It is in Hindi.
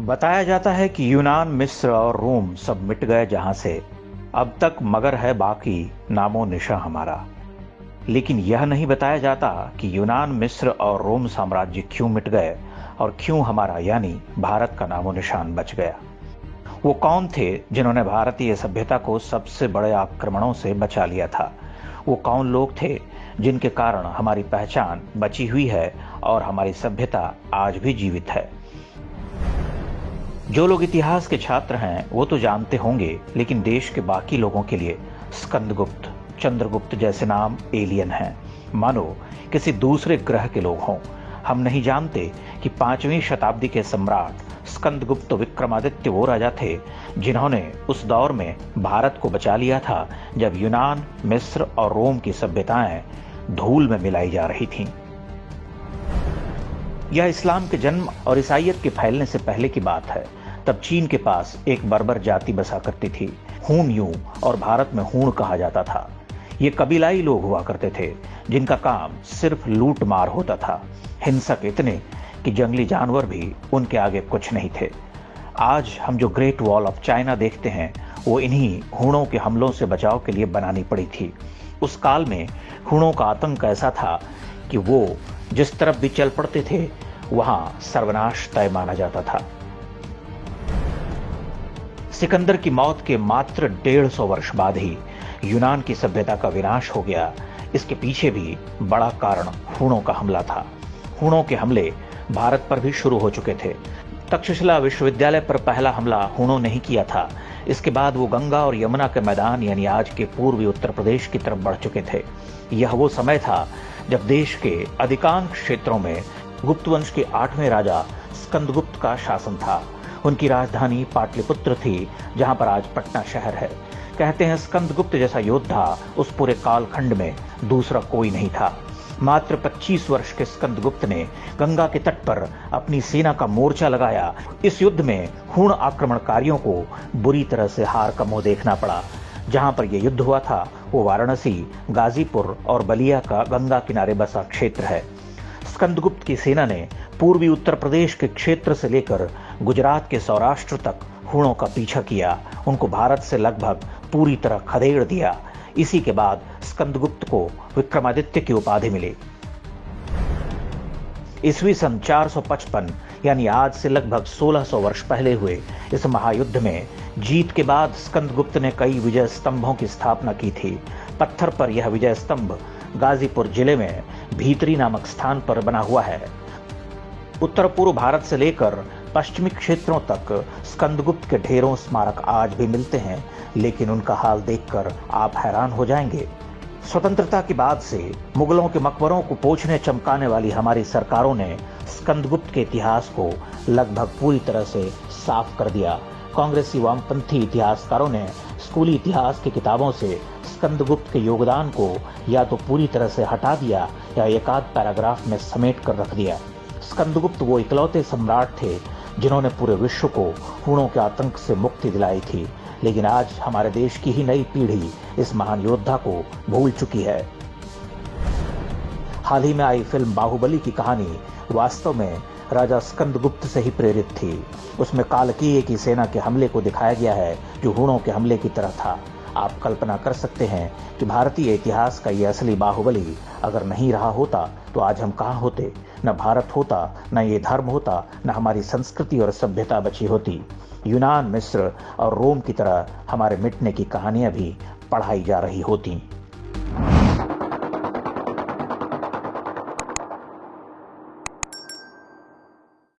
बताया जाता है कि यूनान, मिस्र और रोम सब मिट गए जहां से, अब तक मगर है बाकी नामो निशा हमारा। लेकिन यह नहीं बताया जाता कि यूनान, मिस्र और रोम साम्राज्य क्यों मिट गए और क्यों हमारा यानी भारत का नामो निशान बच गया। वो कौन थे जिन्होंने भारतीय सभ्यता को सबसे बड़े आक्रमणों से बचा लिया था। वो कौन लोग थे जिनके कारण हमारी पहचान बची हुई है और हमारी सभ्यता आज भी जीवित है। जो लोग इतिहास के छात्र हैं वो तो जानते होंगे, लेकिन देश के बाकी लोगों के लिए स्कंदगुप्त, चंद्रगुप्त जैसे नाम एलियन हैं, मानो किसी दूसरे ग्रह के लोग हों। हम नहीं जानते कि 5वीं शताब्दी के सम्राट स्कंदगुप्त विक्रमादित्य वो राजा थे जिन्होंने उस दौर में भारत को बचा लिया था जब यूनान, मिस्र और रोम की सभ्यताएं धूल में मिलाई जा रही थीं। यह इस्लाम के जन्म और ईसाइयत के फैलने से पहले की बात है। तब चीन के पास एक बर्बर जाति बसा करती थी, हून यूं, और भारत में हूण कहा जाता था। ये कबीलाई लोग हुआ करते थे जिनका काम सिर्फ लूट मार होता था, हिंसक इतने कि जंगली जानवर भी उनके आगे कुछ नहीं थे। आज हम जो ग्रेट वॉल ऑफ चाइना देखते हैं वो इन्हीं हूणों के हमलों से बचाव के लिए बनानी पड़ी थी। उस काल में हूणों का आतंक ऐसा था कि वो जिस तरफ भी चल पड़ते थे वहां सर्वनाश तय माना जाता था। सिकंदर की मौत के मात्र 150 वर्ष बाद ही यूनान की सभ्यता का विनाश हो गया। इसके पीछे भी बड़ा कारण हूणों का हमला था। हूणों के हमले भारत पर भी शुरू हो चुके थे। तक्षशिला विश्वविद्यालय पर पहला हमला हूणों ने ही किया था। इसके बाद वो गंगा और यमुना के मैदान यानी आज के पूर्वी उत्तर प्रदेश की तरफ बढ़ चुके थे। यह वो समय था जब देश के अधिकांश क्षेत्रों में गुप्त वंश के 8वें राजा स्कंदगुप्त का शासन था। उनकी राजधानी पाटलिपुत्र थी, जहां पर आज पटना शहर है। कहते हैं स्कंदगुप्त जैसा योद्धा उस पूरे कालखंड में दूसरा कोई नहीं था। मात्र 25 वर्ष के स्कंदगुप्त ने गंगा के तट पर अपनी सेना का मोर्चा लगाया। इस युद्ध में हूण आक्रमणकारियों को बुरी तरह से हार का मुंह देखना पड़ा। जहां पर यह युद्ध हुआ था वो वाराणसी, गाजीपुर और बलिया का गंगा किनारे बसा क्षेत्र है। स्कंदगुप्त की सेना ने पूर्वी उत्तर प्रदेश के क्षेत्र से लेकर गुजरात के सौराष्ट्र तक हूणों का पीछा किया, उनको भारत से लगभग पूरी तरह खदेड़ दिया। इसी के बाद स्कंदगुप्त को विक्रमादित्य की उपाधि मिली। ईस्वी सन 455 यानी आज से लगभग 1600 वर्ष पहले हुए इस महायुद्ध में जीत के बाद स्कंदगुप्त ने कई विजय स्तंभों की स्थापना की थी। पत्थर पर यह विजय स्तंभ गाजीपुर जिले में भीतरी नामक स्थान पर बना हुआ है। उत्तर पूर्व भारत से लेकर पश्चिमी क्षेत्रों तक स्कंदगुप्त के ढेरों स्मारक आज भी मिलते हैं, लेकिन उनका हाल देखकर आप हैरान हो जाएंगे। स्वतंत्रता के बाद से मुगलों के मकबरों को पोंछने चमकाने वाली हमारी सरकारों ने स्कंदगुप्त के इतिहास को लगभग पूरी तरह से साफ कर दिया। कांग्रेसी वामपंथी इतिहासकारों ने स्कूली इतिहास की किताबों से स्कंदगुप्त के योगदान को या तो पूरी तरह से हटा दिया या एकाध पैराग्राफ में समेट कर रख दिया। स्कंदगुप्त वो इकलौते सम्राट थे जिन्होंने पूरे विश्व को हूणों के आतंक से मुक्ति दिलाई थी, लेकिन आज हमारे देश की ही नई पीढ़ी इस महान योद्धा को भूल चुकी है। हाल ही में आई फिल्म बाहुबली की कहानी वास्तव में राजा स्कंदगुप्त से ही प्रेरित थी। उसमें कालकीय की सेना के हमले को दिखाया गया है जो हूणों के हमले की तरह था। आप कल्पना कर सकते हैं कि भारतीय इतिहास का ये असली बाहुबली अगर नहीं रहा होता तो आज हम कहाँ होते। न भारत होता, न ये धर्म होता, न हमारी संस्कृति और सभ्यता बची होती। यूनान, मिस्र और रोम की तरह हमारे मिटने की कहानियां भी पढ़ाई जा रही होती।